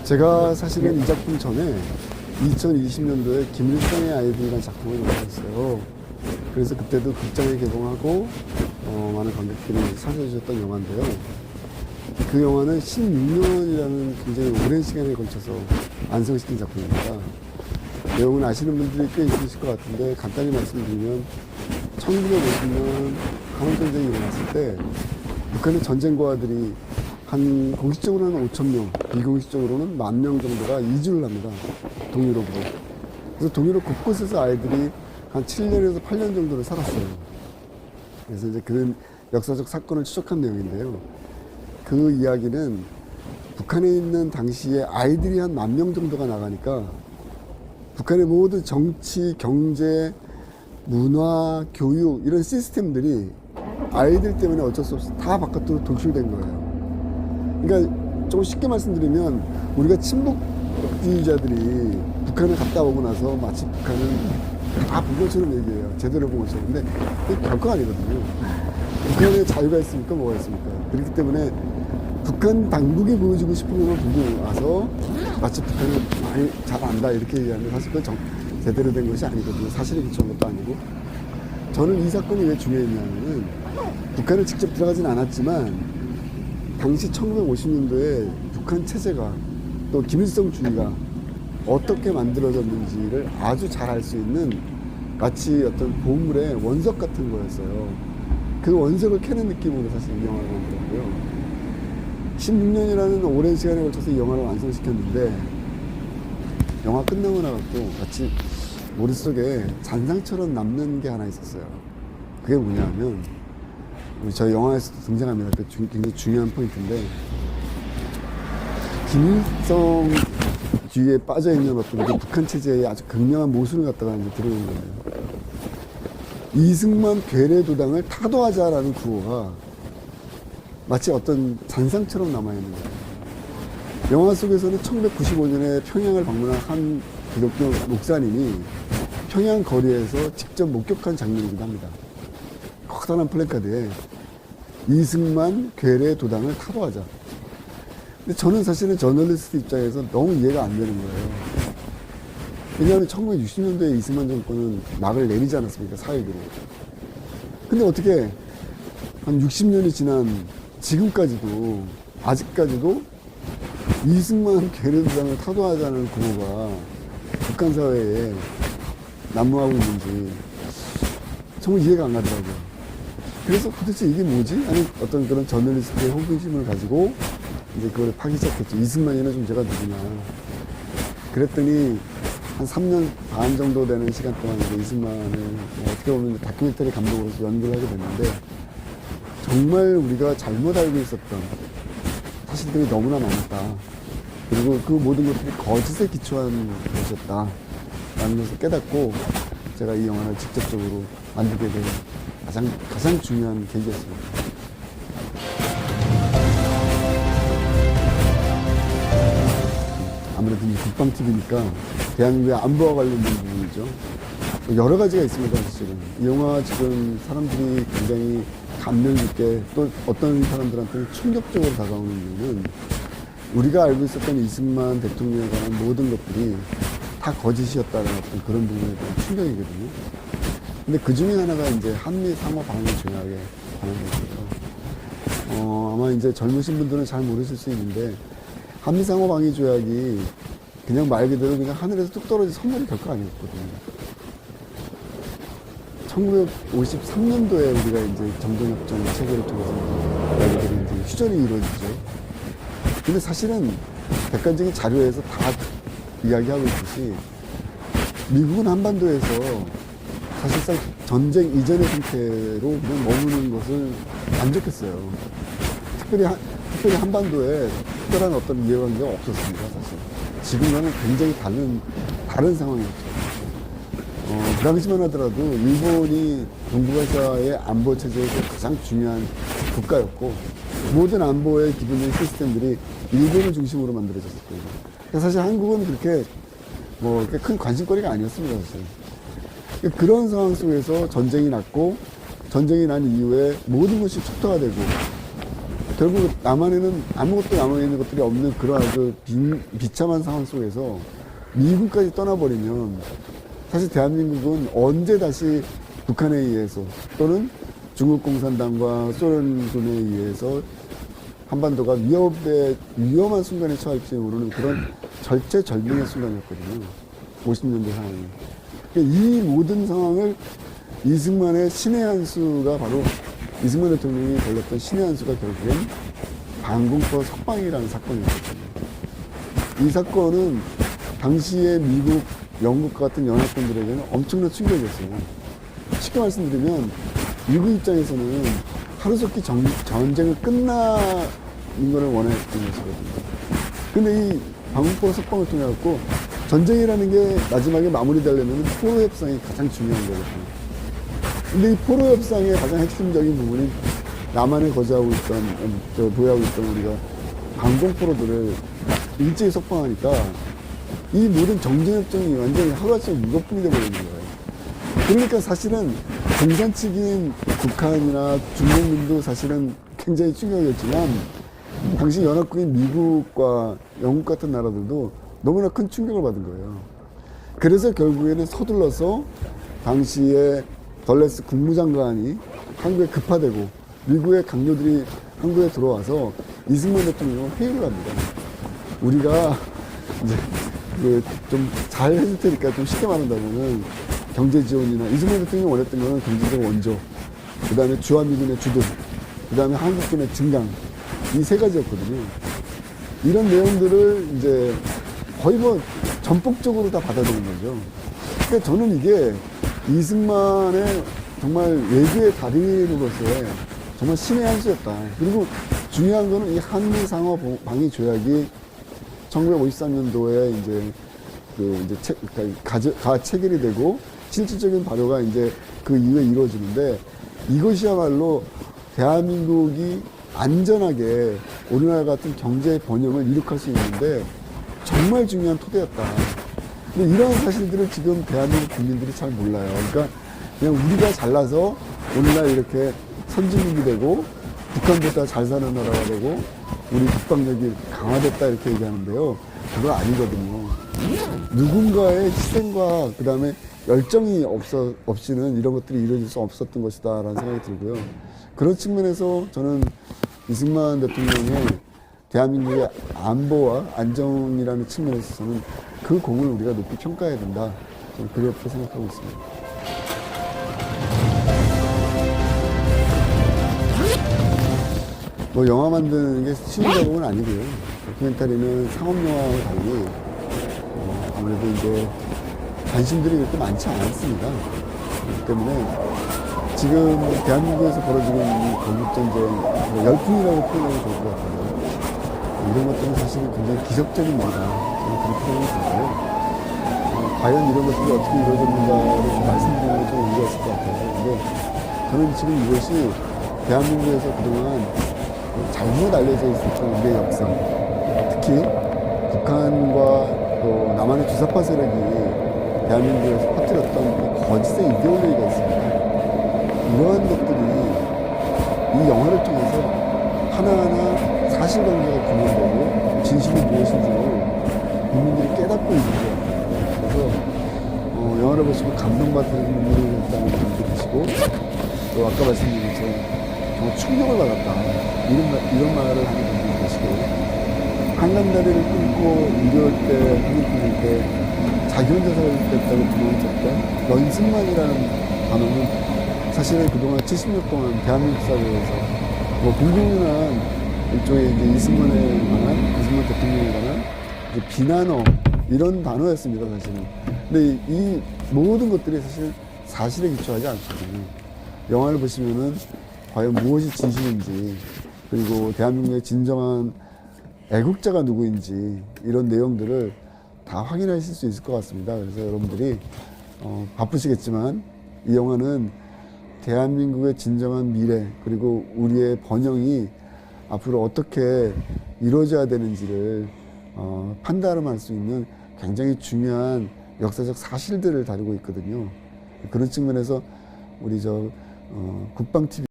제가 사실은 이 작품 전에 2020년도에 김일성의 아이들이라는 작품을 만들었어요. 그래서 그때도 극장에 개봉하고 많은 관객들이 찾아주셨던 영화인데요. 그 영화는 16년이라는 굉장히 오랜 시간에 걸쳐서 완성시킨 작품입니다. 내용은 아시는 분들이 꽤 있으실 것 같은데 간단히 말씀드리면 1950년 한국전쟁이 일어났을 때 북한의 전쟁고아들이 한 공식적으로는 5,000명, 비공식적으로는 10,000명 정도가 이주를 합니다. 동유럽으로. 그래서 동유럽 곳곳에서 아이들이 한 7년에서 8년 정도를 살았어요. 그래서 이제 그런 역사적 사건을 추적한 내용인데요. 그 이야기는 북한에 있는 당시에 아이들이 한 10,000명 정도가 나가니까 북한의 모든 정치, 경제, 문화, 교육 이런 시스템들이 아이들 때문에 어쩔 수 없이 다 바깥으로 돌출된 거예요. 그러니까 조금 쉽게 말씀드리면 우리가 친북주의자들이 북한을 갔다 오고 나서 마치 북한은 다 본 것처럼 얘기해요. 제대로 본 것처럼. 근데 그게 결코 아니거든요. 북한에 자유가 있습니까? 뭐가 있습니까? 그렇기 때문에 북한 당국이 보여주고 싶은 걸 보고 와서 마치 북한을 많이 잘 안다 이렇게 얘기하는데 사실 그건 제대로 된 것이 아니거든요. 사실에 기초한 것도 아니고. 저는 이 사건이 왜 중요했냐면 북한을 직접 들어가진 않았지만 당시 1950년도에 북한 체제가 또 김일성주의가 어떻게 만들어졌는지를 아주 잘 알 수 있는 마치 어떤 보물의 원석 같은 거였어요. 그 원석을 캐는 느낌으로 사실 이 영화를 만들었고요. 16년이라는 오랜 시간에 걸쳐서 이 영화를 완성시켰는데 영화 끝나고 나서 마치 머릿속에 잔상처럼 남는 게 하나 있었어요. 그게 뭐냐면 저희 영화에서도 등장합니다. 그 굉장히 중요한 포인트인데 김일성주의에 빠져있는 어떤 그 북한 체제의 아주 극명한 모순을 갖다가 이제 들어오는 거예요. 이승만 괴뢰도당을 타도하자라는 구호가 마치 어떤 잔상처럼 남아있는 거예요. 영화 속에서는 1995년에 평양을 방문한 한 기독교 목사님이 평양 거리에서 직접 목격한 장면이기도 합니다. 커다란 플래카드에 이승만 괴뢰도당을 타도하자. 근데 저는 사실은 저널리스트 입장에서 너무 이해가 안 되는 거예요. 왜냐하면 1960년도에 이승만 정권은 막을 내리지 않았습니까? 사회적으로. 근데 어떻게 한 60년이 지난 지금까지도 아직까지도 이승만 괴뢰도당을 타도하자는 구호가 북한 사회에 난무하고 있는지 정말 이해가 안 가더라고요. 그래서 도대체 이게 뭐지? 하는 어떤 그런 저널리스트의 호기심을 가지고 이제 그걸 파기 시작했죠. 이승만이나 좀 제가 누구냐. 그랬더니 한 3년 반 정도 되는 시간 동안 이제 이승만을 어떻게 보면 다큐멘터리 감독으로서 연구를 하게 됐는데 정말 우리가 잘못 알고 있었던 사실들이 너무나 많았다. 그리고 그 모든 것들이 거짓에 기초한 것이었다. 라는 것을 깨닫고 제가 이 영화를 직접적으로 만들게 된 가장 중요한 계기였습니다. 아무래도 이 국방TV니까 대한민국의 안보와 관련된 부분이죠. 여러 가지가 있습니다, 사실은. 이 영화 지금 사람들이 굉장히 감명 깊게 또 어떤 사람들한테는 충격적으로 다가오는 이유는 우리가 알고 있었던 이승만 대통령에 관한 모든 것들이 다 거짓이었다는 어떤 그런 부분에 대한 충격이거든요. 근데 그 중에 하나가 이제 한미 상호 방위 조약에 관한 거죠. 아마 이제 젊으신 분들은 잘 모르실 수 있는데 한미 상호 방위 조약이 그냥 말 그대로 그냥 하늘에서 뚝 떨어진 선물이 결코 아니었거든요. 1953년도에 우리가 이제 정전협정 체결을 통해서 이야기들이 이제 휴전이 이루어지죠. 근데 사실은 객관적인 자료에서 다 이야기하고 있듯이 미국은 한반도에서 사실상 전쟁 이전의 상태로 그냥 머무는 것을 만족했어요. 특별히 한반도에 특별한 어떤 이해관계가 없었습니다, 사실. 지금과는 굉장히 다른 상황이었죠. 그 당시만 하더라도 일본이 동북아시아의 안보 체제에서 가장 중요한 국가였고 모든 안보의 기본적인 시스템들이 일본을 중심으로 만들어졌었거든요. 사실 한국은 그렇게 큰 관심거리가 아니었습니다, 사실. 그런 상황 속에서 전쟁이 났고 전쟁이 난 이후에 모든 것이 초토화되고 결국 남한에는 아무것도 남아있는 것들이 없는 그런 아주 비참한 상황 속에서 미국까지 떠나버리면 사실 대한민국은 언제 다시 북한에 의해서 또는 중국 공산당과 소련군에 의해서 한반도가 위험한 순간에 처할지 모르는 그런 절체절명의 순간이었거든요. 50년대 상황이. 그러니까 이 모든 상황을 이승만의 신의 한 수가 바로 이승만 대통령이 걸렸던 신의 한 수가 결국엔 방공포 석방이라는 사건이었거든요. 이 사건은 당시에 미국, 영국 같은 연합군들에게는 엄청난 충격이었어요. 쉽게 말씀드리면 미국 입장에서는 하루속히 전쟁을 끝나는 것을 원했던 것이거든요. 근데 이 방공포 석방을 통해 갖고 전쟁이라는 게 마지막에 마무리되려면 포로 협상이 가장 중요한 거거든요. 근데 이 포로 협상의 가장 핵심적인 부분이 남한에 거주하고 있던, 보유하고 있던 우리가 방공포로들을 일제히 석방하니까 이 모든 정전협정이 완전히 하루아침에 무겁게 되어버리는 거예요. 그러니까 사실은 공산 측인 북한이나 중국민도 사실은 굉장히 충격이었지만 당시 연합국인 미국과 영국 같은 나라들도 너무나 큰 충격을 받은 거예요. 그래서 결국에는 서둘러서 당시에 덜레스 국무장관이 한국에 급파되고 미국의 강요들이 한국에 들어와서 이승만 대통령과 회의를 합니다. 우리가 이제 좀 잘 해줄 테니까 좀 쉽게 말한다면은 경제 지원이나 이승만 대통령이 원했던 거는 경제적 원조, 그 다음에 주한미군의 주둔, 그 다음에 한국군의 증강, 이 세 가지였거든요. 이런 내용들을 이제 거의 뭐 전폭적으로 다 받아들인 거죠. 그러니까 저는 이게 이승만의 정말 외교의 달인으로서의 정말 신의 한 수였다. 그리고 중요한 거는 이 한미 상호 방위 조약이 1953년도에 이제 체결이 되고 실질적인 발효가 이제 그 이후에 이루어지는데 이것이야말로 대한민국이 안전하게 우리나라 같은 경제 번영을 이룩할 수 있는데 정말 중요한 토대였다. 근데 이런 사실들을 지금 대한민국 국민들이 잘 몰라요. 그러니까 그냥 우리가 잘나서 오늘날 이렇게 선진국이 되고 북한보다 잘 사는 나라가 되고 우리 국방력이 강화됐다 이렇게 얘기하는데요. 그거 아니거든요. 누군가의 희생과 그 다음에 열정이 없이는 이런 것들이 이루어질 수 없었던 것이다 라는 생각이 들고요. 그런 측면에서 저는 이승만 대통령의 대한민국의 안보와 안정이라는 측면에서 저는 그 공을 우리가 높이 평가해야 된다. 저는 그렇게 생각하고 있습니다. 뭐 영화 만드는 게 쉬운 작업은 아니고요. 다큐멘터리는 상업영화와 달리 아무래도 이제 관심들이 그렇게 많지 않습니다. 그렇기 때문에 지금 대한민국에서 벌어지고 있는 건국전쟁 열풍이라고 표현하면 좋을 것 같아요. 이런 것들은 사실 굉장히 기적적인 일이다. 저는 그렇게 생각이 들고요. 과연 이런 것들이 어떻게 이루어졌는가를 좀 말씀드리는 게 좀 의미가 있을 것 같아요. 근데 저는 지금 이것이 대한민국에서 그동안 잘못 알려져 있었던 우리의 역사, 특히 북한과 또 남한의 주사파 세력이 대한민국에서 퍼뜨렸던 거짓의 이데올로기가 있습니다. 이러한 것들이 이 영화를 통해서 하나하나 사실관계가 규명되고 진실이 무엇인지를 국민들이 깨닫고 있는 것 같아요. 그래서 영화를 보시고 감동받는 분들이 있다는 분도 계시고 또 아까 말씀드린 것처럼 정말 충격을 받았다. 이런 말을 하는 분들이 계시고 한강다리를 끊고 이럴 때 한국군일 때 자기 혼자 살겠다고 부르는 쳤던 런승만이라는 단어는 사실은 그동안 70년 동안 대한민국 사회에서 뭐 불공평한 일종의 이제 이승만 대통령에 관한 비난어 이런 단어였습니다, 사실은. 근데 이 모든 것들이 사실 사실에 기초하지 않거든요. 영화를 보시면은 과연 무엇이 진실인지 그리고 대한민국의 진정한 애국자가 누구인지 이런 내용들을 다 확인하실 수 있을 것 같습니다. 그래서 여러분들이 바쁘시겠지만 이 영화는 대한민국의 진정한 미래 그리고 우리의 번영이 앞으로 어떻게 이루어져야 되는지를 판단할 수 있는 굉장히 중요한 역사적 사실들을 다루고 있거든요. 그런 측면에서 우리 국방TV